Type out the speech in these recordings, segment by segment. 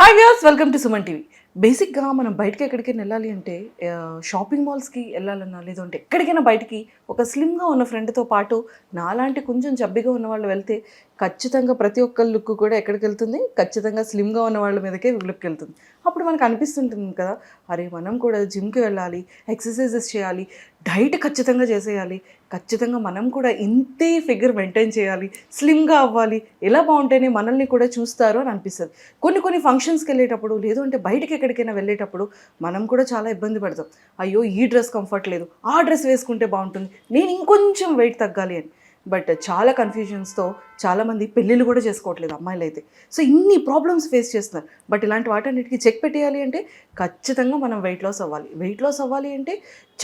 Hi viewers, welcome to Suman TV. బేసిక్గా మనం బయటకి ఎక్కడికైనా వెళ్ళాలి అంటే షాపింగ్ మాల్స్కి వెళ్ళాలన్నా లేదంటే ఎక్కడికైనా బయటికి ఒక స్లిమ్గా ఉన్న ఫ్రెండ్తో పాటు నాలాంటి కొంచెం చబ్బిగా ఉన్న వాళ్ళు వెళ్తే ఖచ్చితంగా ప్రతి ఒక్క లుక్ కూడా ఎక్కడికి వెళ్తుంది, ఖచ్చితంగా స్లిమ్గా ఉన్న వాళ్ళ మీదకే లుక్ వెళ్తుంది. అప్పుడు మనకు అనిపిస్తుంటుంది కదా, అరే మనం కూడా జిమ్కి వెళ్ళాలి, ఎక్సర్సైజెస్ చేయాలి, డైట్ ఖచ్చితంగా చేసేయాలి, ఖచ్చితంగా మనం కూడా ఇంతే ఫిగర్ మెయింటైన్ చేయాలి, స్లిమ్గా అవ్వాలి, ఎలా బాగుంటేనే మనల్ని కూడా చూస్తారు అని అనిపిస్తుంది. కొన్ని ఫంక్షన్స్కి వెళ్ళేటప్పుడు లేదు అంటే బయటకి ఎక్కడికైనా వెళ్ళేటప్పుడు మనం కూడా చాలా ఇబ్బంది పడతాం. అయ్యో ఈ డ్రెస్ కంఫర్ట్ లేదు, ఆ డ్రెస్ వేసుకుంటే బాగుంటుంది, నేను ఇంకొంచెం వెయిట్ తగ్గాలి అని. బట్ చాలా కన్ఫ్యూజన్స్తో చాలామంది పెళ్ళిళ్ళు కూడా చేసుకోవట్లేదు అమ్మాయిలు అయితే. సో ఇన్ని ప్రాబ్లమ్స్ ఫేస్ చేస్తున్నారు. బట్ ఇలాంటి వాటన్నిటికీ చెక్ పెట్టేయాలి అంటే ఖచ్చితంగా మనం వెయిట్ లాస్ అవ్వాలి. వెయిట్ లాస్ అవ్వాలి అంటే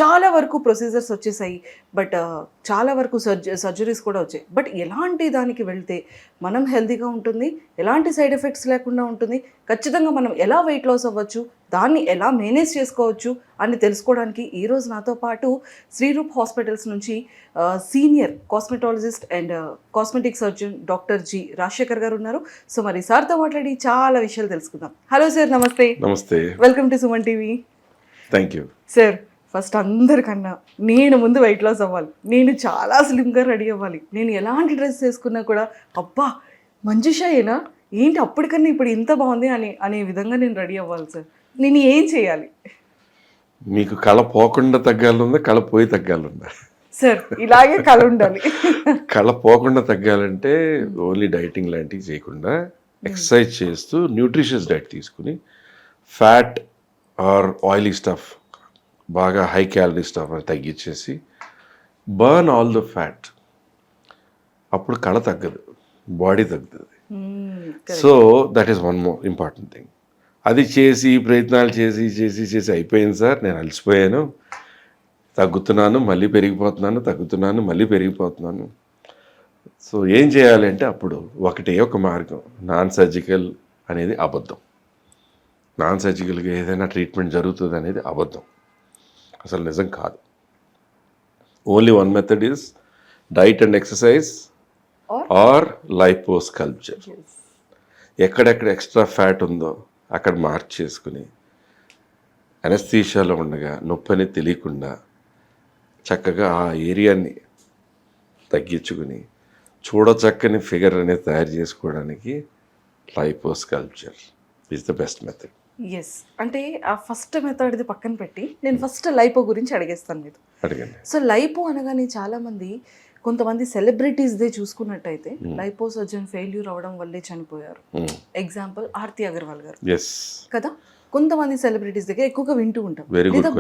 చాలా వరకు ప్రొసీజర్స్ వచ్చేసాయి. బట్ చాలా వరకు సర్జరీస్ కూడా వచ్చాయి. బట్ ఎలాంటి దానికి వెళ్తే మనం హెల్తీగా ఉంటుంది, ఎలాంటి సైడ్ ఎఫెక్ట్స్ లేకుండా ఉంటుంది, ఖచ్చితంగా మనం ఎలా వెయిట్ లాస్ అవ్వచ్చు, దాన్ని ఎలా మేనేజ్ చేసుకోవచ్చు అని తెలుసుకోవడానికి ఈరోజు నాతో పాటు శ్రీరూప్ హాస్పిటల్స్ నుంచి senior cosmetologist and cosmetic surgeon doctor G Rajasekhar గారు ఉన్నారు. సో మరి సార్తో మాట్లాడి చాలా విషయాలు తెలుసుకుందాం. హలో సార్, నమస్తే. నమస్తే, welcome to Suman TV. Thank you sir, first అందరికన్నా నేను ముందు వెయిట్ లాస్ అవ్వాలి, నేను చాలా స్లిమ్గా రెడీ అవ్వాలి, నేను ఎలాంటి డ్రెస్ వేసుకున్నా కూడా అబ్బా మంజుషాయేనా ఏంటి అప్పటికన్నా ఇప్పుడు ఇంత బాగుంది అనే విధంగా నేను రెడీ అవ్వాలి సార్. నేను ఏం చేయాలి? మీకు కళ పోకుండా తగ్గాలందా, కళ పోయి తగ్గాలందా? సార్ ఇలాగే కళ ఉండాలి. కళ పోకుండా తగ్గాలంటే ఓన్లీ డైటింగ్ లాంటివి చేయకుండా ఎక్సర్సైజ్ చేస్తూ న్యూట్రిషియస్ డైట్ తీసుకుని ఫ్యాట్ ఆర్ ఆయిలీ స్టఫ్, బాగా హై క్యాలరీ స్టఫ్ అని తగ్గించేసి బర్న్ ఆల్ ద ఫ్యాట్, అప్పుడు కళ తగ్గదు, బాడీ తగ్గుతుంది. So that is one more important thing. అది చేసి ప్రయత్నాలు చేసి చేసి చేసి అయిపోయింది సార్, నేను అలసిపోయాను, తగ్గుతున్నాను మళ్ళీ పెరిగిపోతున్నాను, తగ్గుతున్నాను మళ్ళీ పెరిగిపోతున్నాను. సో ఏం చేయాలి అంటే అప్పుడు ఒకటే ఒక మార్గం, నాన్ సర్జికల్ అనేది అబద్ధం. నాన్ సర్జికల్గా ఏదైనా ట్రీట్మెంట్ జరుగుతుంది అనేది అబద్ధం, అసలు నిజం కాదు. Only one method is diet and exercise or liposculpture. ఎక్కడెక్కడ ఎక్స్ట్రా ఫ్యాట్ ఉందో అక్కడ మార్క్ చేసుకుని అనస్థీషియాలో ఉండగా నొప్పి అనేది తెలియకుండా చక్కగా ఆ ఏరియాని తగ్గించుకుని చూడచక్కని ఫిగర్ అనేది తయారు చేసుకోవడానికి liposculpture is the best method. Yes, అంటే ఆ ఫస్ట్ మెథడ్ది పక్కన పెట్టి నేను ఫస్ట్ లైపో గురించి అడిగేస్తాను మీరు. అడగండి. సో లైపో అనగానే చాలామంది, కొంతమంది సెలబ్రిటీస్దే చూసుకున్నట్టయితే లైపో సర్జన్ ఫెయిల్యూర్ అవడం వల్లే చనిపోయారు. ఎగ్జాంపుల్ ఆర్తి అగర్వాల్ గారు కదా. కొంతమంది సెలబ్రిటీస్ దగ్గర ఎక్కువగా వింటూ ఉంటాం, లేదా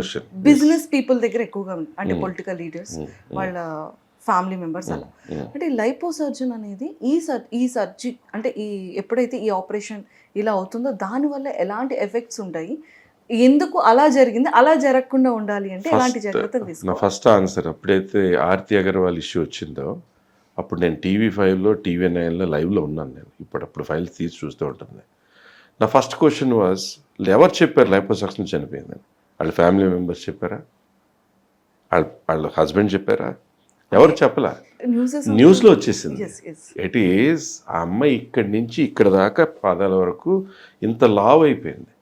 బిజినెస్ పీపుల్ దగ్గర ఎక్కువగా, అంటే పొలిటికల్ లీడర్స్ వాళ్ళ ఫ్యామిలీ మెంబర్స్ అలా. అంటే లైపో సర్జన్ అనేది ఈ సర్జరీ అంటే ఎప్పుడైతే ఈ ఆపరేషన్ ఇలా అవుతుందో దానివల్ల ఎలాంటి ఎఫెక్ట్స్ ఉంటాయి, ఎందుకు అలా జరిగింది, అలా జరగకుండా ఉండాలి అంటే ఎలాంటి జాగ్రత్తలు తీసుకోవాలి? నా ఫస్ట్ ఆన్సర్, అప్పుడైతే ఆర్తి అగర్వాల్ ఇష్యూ వచ్చిందో అప్పుడు నేను TV5లో TV9లో లైవ్లో ఉన్నాను. నేను ఇప్పుడప్పుడు ఫైల్స్ తీసి చూస్తూ ఉంటుంది. నా ఫస్ట్ క్వశ్చన్ వాజ్, ఎవరు చెప్పారు లైపోసక్షన్ చనిపోయిందని? వాళ్ళ ఫ్యామిలీ మెంబర్స్ చెప్పారా? వాళ్ళ హస్బెండ్ చెప్పారా? ఎవరు చెప్పలా, న్యూస్లో వచ్చేసింది. ఇట్ ఈజ్ ఆ అమ్మాయి ఇక్కడి నుంచి ఇక్కడ దాకా పాదాల వరకు ఇంత లావ్ అయిపోయింది,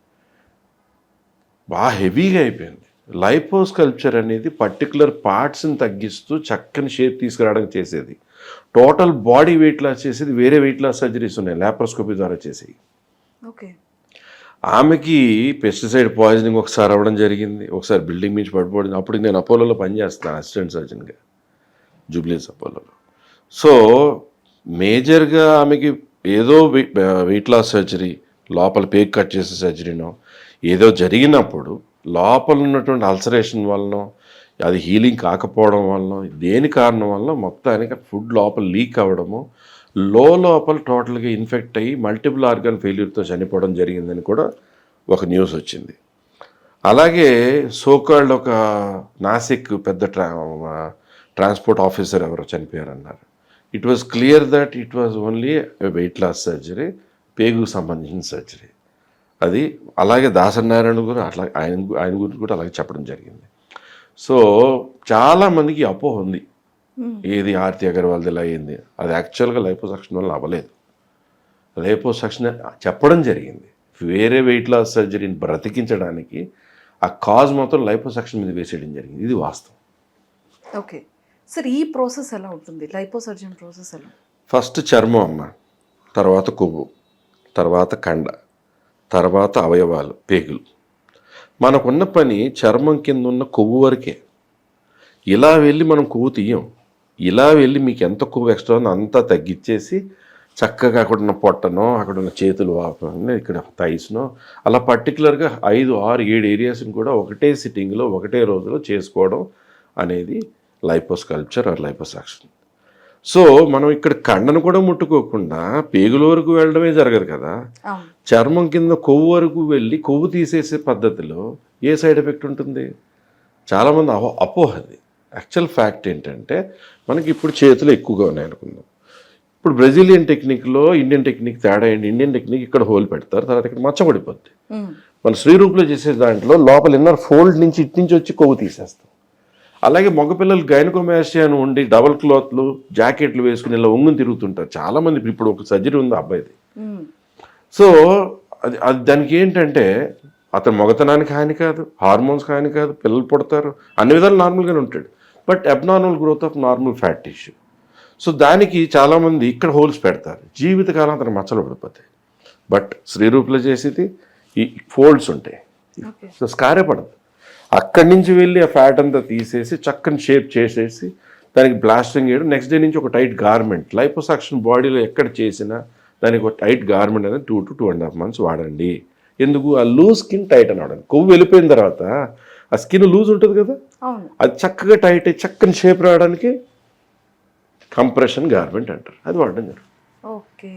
బాగా హెవీగా అయిపోయింది. లైపోస్కల్ప్చర్ అనేది పర్టికులర్ పార్ట్స్ని తగ్గిస్తూ చక్కని షేప్ తీసుకురావడానికి చేసేది. టోటల్ బాడీ వెయిట్ లాస్ చేసేది వేరే వెయిట్ లాస్ సర్జరీస్ ఉన్నాయి లాప్రోస్కోపీ ద్వారా చేసేవి. ఓకే. ఆమెకి పెస్టిసైడ్ పాయిజనింగ్ ఒకసారి అవ్వడం జరిగింది, ఒకసారి బిల్డింగ్ నుంచి పడిపోవడం. అప్పుడు నేను అపోలోలో పనిచేస్తాను అసిస్టెంట్ సర్జన్గా, జూబ్లీస్ అపోలోలో. సో మేజర్గా ఆమెకి ఏదో వెయిట్ లాస్ సర్జరీ, లోపల పేక్ కట్ చేసే సర్జరీనో ఏదో జరిగినప్పుడు లోపల ఉన్నటువంటి అల్సరేషన్ వలన, అది హీలింగ్ కాకపోవడం వలన, దేని కారణం వలన మొత్తానికి ఫుడ్ లోపల లీక్ అవ్వడము, లోపల టోటల్గా ఇన్ఫెక్ట్ అయ్యి మల్టిపుల్ ఆర్గాన్ ఫెయిల్యూర్తో చనిపోవడం జరిగిందని కూడా ఒక న్యూస్ వచ్చింది. అలాగే సోకాల్డ్ ఒక నాసిక్ పెద్ద ట్రాన్స్పోర్ట్ ఆఫీసర్ ఎవరో చనిపోయారన్నారు. It was clear that it was only weight loss surgery, పేగుకు సంబంధించిన సర్జరీ అది. అలాగే దాసనారాయణ కూడా అట్లా ఆయన గురించి కూడా అలాగే చెప్పడం జరిగింది. సో చాలామందికి అపోహ ఉంది, ఏది ఆర్తి అగర్వాల్ది ఇలా అయింది. అది యాక్చువల్గా లైపోసక్షన్ వల్ల అవ్వలేదు. లైపోసక్షన్ చెప్పడం జరిగింది వేరే వెయిట్ లాస్ సర్జరీని బ్రతికించడానికి ఆ కాజ్ మొత్తం లైపోసక్షన్ మీద వేసేయడం జరిగింది. ఇది వాస్తవం. ఓకే సార్, ఈ ప్రాసెస్ ఎలా ఉంటుంది, లైపోసర్జన్ ప్రాసెస్ ఎలా? ఫస్ట్ చర్మం అమ్మ, తర్వాత కొవ్వు, తర్వాత కండ, తర్వాత అవయవాలు, పేగులు. మనకున్న పని చర్మం కింద ఉన్న కొవ్వు వరకే. ఇలా వెళ్ళి మనం కొవ్వు తీయం. ఇలా వెళ్ళి మీకు ఎంత కొవ్వు ఎక్స్ట్రా ఉందో అంతా తగ్గించేసి చక్కగా అక్కడ ఉన్న పొట్టనో, అక్కడ ఉన్న చేతులు వాపనో, ఇక్కడ థైస్నో అలా పర్టికులర్గా 5, 6, 7 ఏరియాస్ని కూడా ఒకటే సిట్టింగ్లో ఒకటే రోజులో చేసుకోవడం అనేది లైపోస్కల్ప్చర్ ఆర్ లైపోసక్షన్. సో మనం ఇక్కడ కండను కూడా ముట్టుకోకుండా పేగుల వరకు వెళ్ళడమే జరగదు కదా. చర్మం కింద కొవ్వు వరకు వెళ్ళి కొవ్వు తీసేసే పద్ధతిలో ఏ సైడ్ ఎఫెక్ట్ ఉంటుంది? చాలామంది అపోహది. యాక్చువల్ ఫ్యాక్ట్ ఏంటంటే మనకి ఇప్పుడు చేతులు ఎక్కువగా ఉన్నాయి అనుకుందాం. ఇప్పుడు బ్రెజిలియన్ టెక్నిక్లో ఇండియన్ టెక్నిక్ తేడా ఏంటి? ఇండియన్ టెక్నిక్ ఇక్కడ హోల్ పెడతారు, తర్వాత ఇక్కడ మచ్చబడిపోద్ది. మన శ్రీరూపులో చేసే దాంట్లో లోపల ఇన్నర్ ఫోల్డ్ నుంచి ఇటు నుంచి వచ్చి కొవ్వు తీసేస్తాం. అలాగే మగపిల్లలు గైనకోమాస్టియా అని ఉండి డబల్ క్లాత్లు జాకెట్లు వేసుకుని ఇలా ఒంగుని తిరుగుతుంటారు చాలామంది. ఇప్పుడు ఒక సర్జరీ ఉంది అబ్బాయిది. సో అది దానికి ఏంటంటే అతను మగతనానికి హాని కాదు, హార్మోన్స్ హాని కాదు, పిల్లలు పుడతారు, అన్ని విధాలు నార్మల్గానే ఉంటాడు. But abnormal growth of normal fat tissue. So దానికి చాలామంది ఇక్కడ హోల్స్ పెడతారు, జీవితకాలం అతను మచ్చలు పడిపోతాయి. బట్ శ్రీరూపులో చేసేది ఈ ఫోల్డ్స్ ఉంటాయి, సో స్కారే పడదు. అక్కడి నుంచి వెళ్ళి ఆ ఫ్యాట్ అంతా తీసేసి చక్కని షేప్ చేసేసి దానికి బ్లాస్టింగ్ చేయడం. నెక్స్ట్ డే నుంచి ఒక టైట్ గార్మెంట్, లైపోసక్షన్ బాడీలో ఎక్కడ చేసినా దానికి ఒక టైట్ గార్మెంట్ అనేది 2 to 2.5 months వాడండి. ఎందుకు? ఆ లూజ్ స్కిన్ టైట్ అని వాడండి. కొవ్వు వెళ్ళిపోయిన తర్వాత ఆ స్కిన్ లూజ్ ఉంటుంది కదా, అది చక్కగా టైట్ అయ్యి చక్కని షేప్ రావడానికి కంప్రెషన్ గార్మెంట్ అంటారు, అది వాడడం జరుగుతుంది. ఓకే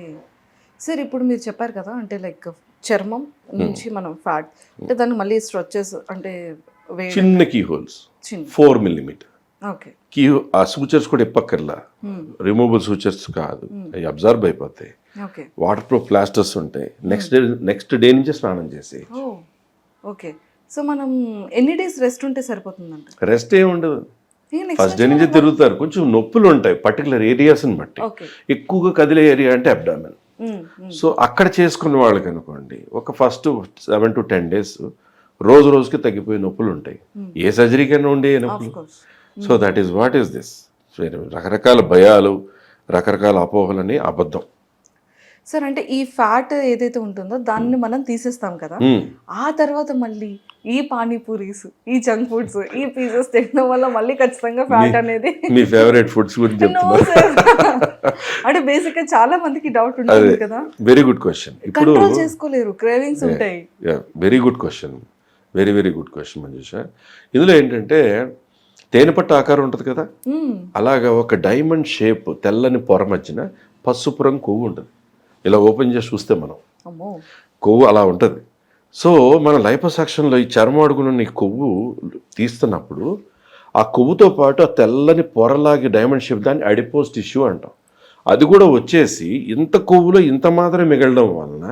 సార్, ఇప్పుడు మీరు చెప్పారు కదా, అంటే లైక్ చర్మం నుంచి మనం ఫ్యాట్ అంటే దాన్ని మళ్ళీ స్ట్రెచెస్ అంటే చిన్న కీ హోల్స్ 4 mm. ఓకే, కీ ఆ సూచర్స్ కూడా ఇప్పక్కర్లా, రిమూవబుల్ సూచర్స్ కాదు, అవి అబ్జర్వ్ అయిపోతాయి. ఓకే, వాటర్ ప్రూఫ్ ప్లాస్టర్స్ ఉంటాయి. నెక్స్ట్ డే నుంచి స్నానం చేసి. ఓకే, సో మనం ఎన్ని డేస్ రెస్ట్ ఉంటే సరిపోతుందంట? రెస్ట్ ఏమి ఉండదు, ఫస్ట్ డే నుంచి తిరుగుతారు. కొంచెం నొప్పులు ఉంటాయి పర్టికులర్ ఏరియాస్ని బట్టి. ఎక్కువగా కదిలే ఏరియా అంటే అబ్డామెన్. సో అక్కడ చేసుకున్న వాళ్ళకి అనుకోండి ఒక ఫస్ట్ 7 to 10 days రోజు రోజుకి తగ్గిపోయే నొప్పులు ఉంటాయి. ఏ సర్జరీకైనా ఉండే నొప్పులు. So that is what is this. రకరకాల భయాలు, రకరకాల అపోహలని అబద్ధం. సార్, అంటే ఈ ఫ్యాట్ ఏదైతే ఉంటుందో దాన్ని మనం తీసేస్తాం కదా, ఆ తర్వాత మళ్ళీ ఈ పానీపూరీస్, ఈ జంక్ ఫుడ్స్, ఈ పిజ్జాస్ తినడం వల్ల మళ్ళీ ఖచ్చితంగా ఫ్యాట్ అనేది మీ ఫేవరెట్ ఫుడ్స్ గురించి అంటే బేసిక్ గా చాలా మందికి డౌట్ ఉంటుంది కదా. Very good question. ఇప్పుడు చేసుకోలేరు, క్రేవింగ్స్ ఉంటాయి. Very good question, very very good question Manjusha. ఇందులో ఏంటంటే తేనెపట్టు ఆకారం ఉంటుంది కదా, అలాగా ఒక డైమండ్ షేప్ తెల్లని పొర మధ్యన పసుపు రంగు కొవ్వు ఉంటుంది. ఇలా ఓపెన్ చేసి చూస్తే మనం కొవ్వు అలా ఉంటుంది. సో మన లైపోసక్షన్లో ఈ చర్మం అడుగునున్న ఈ కొవ్వు తీస్తున్నప్పుడు ఆ కొవ్వుతో పాటు ఆ తెల్లని పొరలాగి డైమండ్ షేప్, దాన్ని అడిపోజ్ టిష్యూ అంటాం. అది కూడా వచ్చేసి ఇంత కొవ్వులో ఇంత మాత్రమే మిగలడం వలన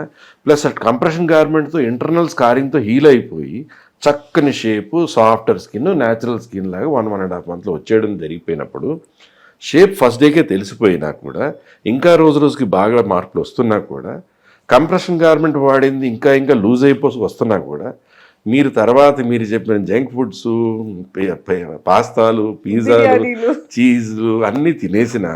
ప్లస్ ఆ కంప్రెషన్ గార్మెంట్తో ఇంటర్నల్ స్కారింగ్తో హీల్ అయిపోయి చక్కని shape, softer skin, natural skin లాగా 1.5 months వచ్చేయడం జరిగిపోయినప్పుడు షేప్ ఫస్ట్ డేకే తెలిసిపోయినా కూడా, ఇంకా రోజు రోజుకి బాగా మార్పులు వస్తున్నా కూడా, కంప్రెషన్ గార్మెంట్ వాడింది ఇంకా ఇంకా లూజ్ అయిపోయి వస్తున్నా కూడా, మీరు తర్వాత మీరు చెప్పిన జంక్ ఫుడ్స్, పాస్తాలు, పిజ్జాలు, చీజ్లు అన్నీ తినేసిన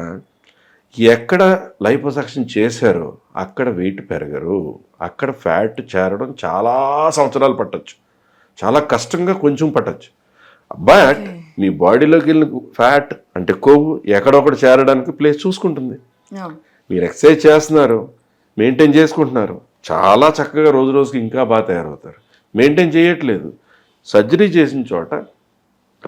ఎక్కడ లైపోసక్షన్ చేశారో అక్కడ వెయిట్ పెరగరు. అక్కడ ఫ్యాట్ చేరడం చాలా సంవత్సరాలు పట్టచ్చు, చాలా కష్టంగా కొంచెం పట్టచ్చు. బట్ మీ బాడీలోకి వెళ్ళిన ఫ్యాట్ అంటే కొవ్వు ఎక్కడొక్కడ చేరడానికి ప్లేస్ చూసుకుంటుంది. మీరు ఎక్సర్సైజ్ చేస్తున్నారు, మెయింటైన్ చేసుకుంటున్నారు, చాలా చక్కగా రోజు రోజుకి ఇంకా బాగా తయారవుతారు. మెయింటైన్ చేయట్లేదు, సర్జరీ చేసిన చోట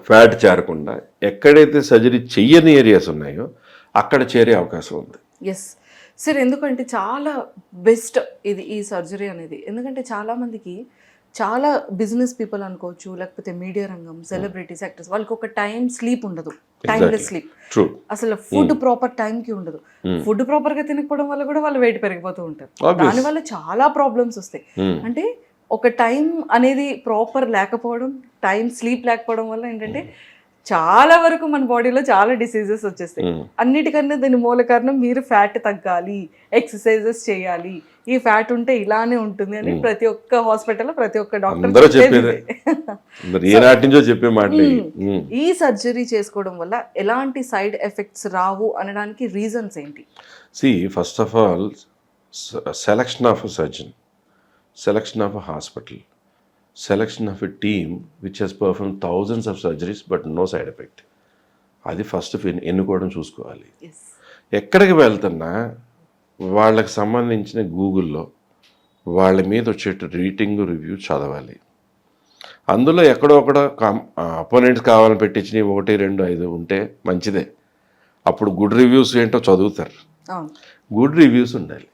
ఫ్యాట్ చేరకుండా ఎక్కడైతే సర్జరీ చెయ్యని ఏరియాస్ ఉన్నాయో అక్కడ చేరే అవకాశం ఉంది. ఎస్ సార్, ఎందుకంటే చాలా బెస్ట్ ఇది ఈ సర్జరీ అనేది. ఎందుకంటే చాలామందికి, చాలా బిజినెస్ పీపుల్ అనుకోవచ్చు, లేకపోతే మీడియా రంగం, సెలబ్రిటీస్, యాక్టర్స్, వాళ్ళకి ఒక టైం స్లీప్ ఉండదు, టైమ్లెస్ స్లీప్. అసలు ఫుడ్ ప్రాపర్ టైంకి ఉండదు. ఫుడ్ ప్రాపర్గా తినకపోవడం వల్ల కూడా వాళ్ళు వెయిట్ పెరిగిపోతూ ఉంటారు. దానివల్ల చాలా ప్రాబ్లమ్స్ వస్తాయి. అంటే ఒక టైం అనేది ప్రాపర్ లేకపోవడం, టైం స్లీప్ లేకపోవడం వల్ల ఏంటంటే చాలా వరకు మన బాడీలో చాలా డిసీజెస్ వచ్చేస్తాయి. అన్నిటికన్నా దీని మూల కారణం మీరు ఫ్యాట్ తగ్గాలి, ఎక్సర్సైజెస్ చేయాలి, ఈ ఫ్యాట్ ఉంటే ఇలానే ఉంటుంది అని ప్రతి ఒక్క హాస్పిటల్లో ప్రతి ఒక్క అందరూ డాక్టర్ చెప్పేదే. ఏనాటి నుంచో చెప్పే మాటలు ఇవి. ఈ సర్జరీ చేసుకోవడం వల్ల ఎలాంటి సైడ్ ఎఫెక్ట్స్ రావు అనడానికి రీజన్స్ ఏంటి? See, first of all, selection of a surgeon, selection of a hospital, selection of a team which has performed thousands of surgeries but no side effect. అది ఫస్ట్ ఎన్నుకోవడం చూసుకోవాలి. ఎక్కడికి వెళ్తున్నా వాళ్ళకి సంబంధించిన గూగుల్లో వాళ్ళ మీద వచ్చే రేటింగ్ రివ్యూ చదవాలి. అందులో ఎక్కడో ఒకడ అపోనెంట్స్ కావాలని పెట్టించినవి 1, 2, 5 ఉంటే మంచిదే. అప్పుడు గుడ్ రివ్యూస్ ఏంటో చదువుతారు. గుడ్ రివ్యూస్ ఉండాలి.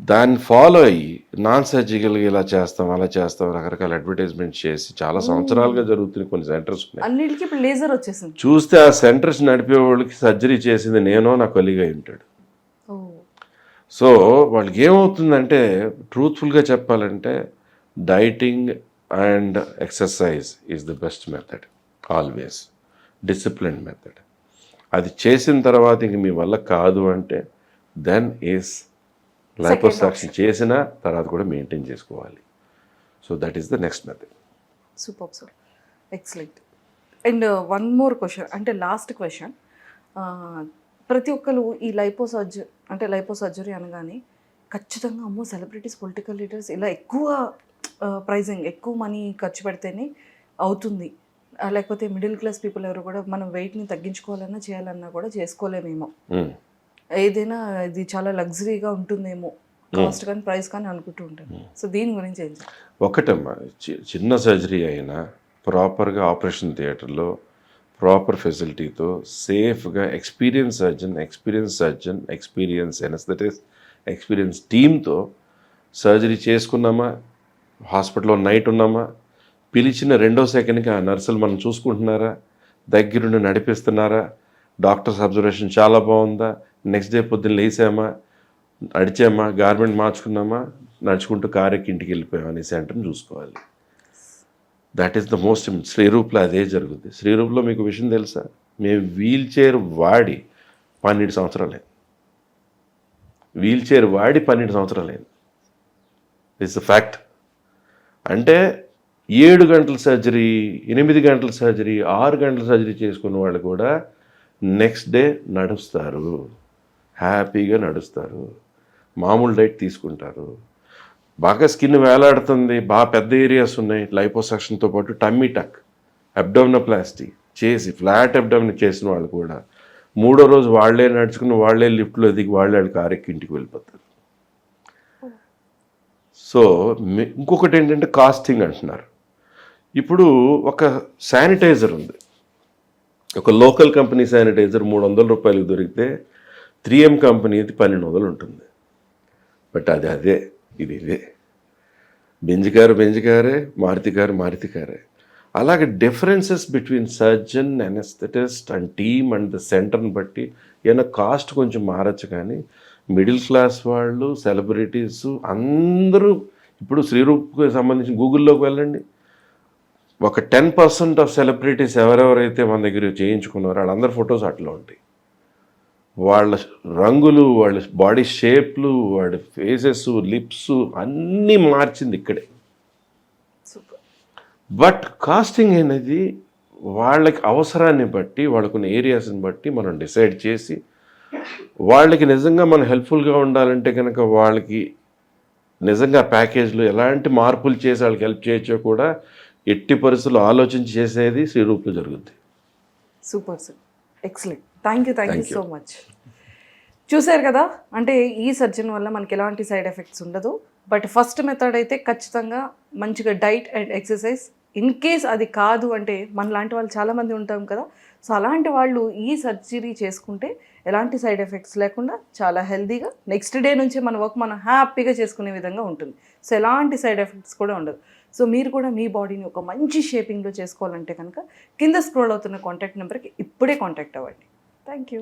దాన్ని ఫాలో అయ్యి నాన్ సర్జికల్గా ఇలా చేస్తాం అలా చేస్తాం రకరకాల అడ్వర్టైజ్మెంట్ చేసి చాలా సంవత్సరాలుగా జరుగుతున్న కొన్ని సెంటర్స్ ఉన్నాయి. అన్నిటికీ ఇప్పుడు లేజర్ వచ్చేసింది. చూస్తే ఆ సెంటర్స్ నడిపే వాళ్ళకి సర్జరీ చేసింది నేనో నా కొలీగ్ అయి ఉంటాడు. సో వాళ్ళకి ఏమవుతుందంటే ట్రూత్ఫుల్గా చెప్పాలంటే dieting and exercise is the best method always, discipline method. అది చేసిన తర్వాత ఇంక మీ వల్ల కాదు అంటే దెన్ ఈస్ లైపోసక్షన్ చేసిన తర్వాత కూడా మెయింటైన్ చేసుకోవాలి. So that is the next method. Super sir, excellent. And one more question, అంటే లాస్ట్ క్వశ్చన్. ప్రతి ఒక్కరు ఈ లైపోసర్జరీ అనగానే ఖచ్చితంగా అమ్మో సెలబ్రిటీస్, పొలిటికల్ లీడర్స్ ఇలా ఎక్కువ ప్రైజింగ్, ఎక్కువ మనీ ఖర్చు పెడితేనే అవుతుంది, లేకపోతే మిడిల్ క్లాస్ పీపుల్ ఎవరు కూడా మనం వెయిట్ని తగ్గించుకోవాలన్నా చేయాలన్నా కూడా చేసుకోలేమేమో, ఏదైనా ఇది చాలా లగ్జరీగా ఉంటుందేమో కాస్ట్ కానీ ప్రైస్ కానీ అనుకుంటూ ఉంటాను. సో దీని గురించి ఏం చెప్పాలి? ఒకటమ్మా, చిన్న సర్జరీ అయినా ప్రాపర్గా ఆపరేషన్ థియేటర్లో ప్రాపర్ ఫెసిలిటీతో సేఫ్గా experience surgeon, experience anaesthetist, experience టీమ్తో సర్జరీ చేసుకున్నామా, హాస్పిటల్లో నైట్ ఉన్నామా, పిలిచిన 2వ సెకండ్కి ఆ నర్సులు మనం చూసుకుంటున్నారా, దగ్గరుండి నడిపిస్తున్నారా, డాక్టర్స్ అబ్జర్వేషన్ చాలా బాగుందా, నెక్స్ట్ డే పొద్దున్న లేసామా, నడిచామా, గార్మెంట్ మార్చుకున్నామా, నడుచుకుంటూ కారెక్కి ఇంటికి వెళ్ళిపోయామా అనే సెంటర్ని చూసుకోవాలి. That is the most important. శ్రీరూప్లో అదే జరుగుతుంది. శ్రీరూప్లో మీకు విషయం తెలుసా, మేము వీల్ చైర్ వాడి 12 సంవత్సరాలైంది. వీల్ చైర్ వాడి 12 సంవత్సరాలైంది. It's the fact. అంటే 7 గంటల సర్జరీ, 8 గంటల సర్జరీ, 6 గంటల సర్జరీ చేసుకున్న వాళ్ళు కూడా నెక్స్ట్ డే నడుస్తారు, హ్యాపీగా నడుస్తారు, మామూలు డైట్ తీసుకుంటారు. బాగా స్కిన్ వేలాడుతుంది, బాగా పెద్ద ఏరియాస్ ఉన్నాయి, లైపోసక్షన్తో పాటు టమ్మీ టక్, అబ్డోమినోప్లాస్టీ చేసి ఫ్లాట్ అబ్డోమిన్ చేసిన వాళ్ళు కూడా 3వ రోజు వాళ్ళే నడుచుకుని వాళ్ళే లిఫ్ట్లో దిగి వాళ్ళే కారెక్కి ఇంటికి వెళ్ళిపోతారు. సో ఇంకొకటి ఏంటంటే కాస్టింగ్ అంటున్నారు. ఇప్పుడు ఒక శానిటైజర్ ఉంది, ఒక లోకల్ కంపెనీ శానిటైజర్ 300 రూపాయలకు దొరికితే 3M కంపెనీది 1200 ఉంటుంది. బట్ అది అదే, ఇది ఇదే. బెంజికారే, మారుతి కారే. అలాగే differences between surgeon, anaesthetist and team and the సెంటర్ని బట్టి ఏమైనా కాస్ట్ కొంచెం మారచ్చు. కానీ మిడిల్ క్లాస్ వాళ్ళు, సెలబ్రిటీస్ అందరూ ఇప్పుడు శ్రీరూప్కి సంబంధించిన గూగుల్లోకి వెళ్ళండి, ఒక 10% ఆఫ్ సెలబ్రిటీస్ ఎవరెవరైతే మన దగ్గర చేయించుకున్నారో వాళ్ళందరి ఫొటోస్ అట్లా ఉంటాయి. వాళ్ళ రంగులు, వాళ్ళ బాడీ షేప్లు, వాళ్ళ ఫేసెస్, లిప్స్ అన్నీ మార్చింది ఇక్కడే. బట్ కాస్టింగ్ అనేది వాళ్ళకి అవసరాన్ని బట్టి, వాళ్ళకున్న ఏరియాస్ని బట్టి మనం డిసైడ్ చేసి వాళ్ళకి నిజంగా మనం హెల్ప్ఫుల్గా ఉండాలంటే కనుక వాళ్ళకి నిజంగా ప్యాకేజ్లో ఎలాంటి మార్పులు చేసి వాళ్ళకి హెల్ప్ చేయొచ్చో కూడా ఎట్టి పరిస్థితులు ఆలోచించి చేసేది శ్రీరూప్లో జరుగుద్ది. Super sir, excellent. Thank you so much. చూశారు కదా, అంటే ఈ సర్జన్ వల్ల మనకి ఎలాంటి సైడ్ ఎఫెక్ట్స్ ఉండదు. బట్ ఫస్ట్ మెథడ్ అయితే ఖచ్చితంగా మంచిగా diet and exercise. In case అది కాదు అంటే మన లాంటి వాళ్ళు చాలామంది ఉంటాం కదా, సో అలాంటి వాళ్ళు ఈ సర్జరీ చేసుకుంటే ఎలాంటి సైడ్ ఎఫెక్ట్స్ లేకుండా చాలా హెల్తీగా నెక్స్ట్ డే నుంచి మన వర్క్ మనం హ్యాపీగా చేసుకునే విధంగా ఉంటుంది. సో ఎలాంటి సైడ్ ఎఫెక్ట్స్ కూడా ఉండదు. సో మీరు కూడా మీ బాడీని ఒక మంచి షేపింగ్లో చేసుకోవాలంటే కనుక కింద స్క్రోల్ అవుతున్న కాంటాక్ట్ నెంబర్కి ఇప్పుడే కాంటాక్ట్ అవ్వండి. Thank you.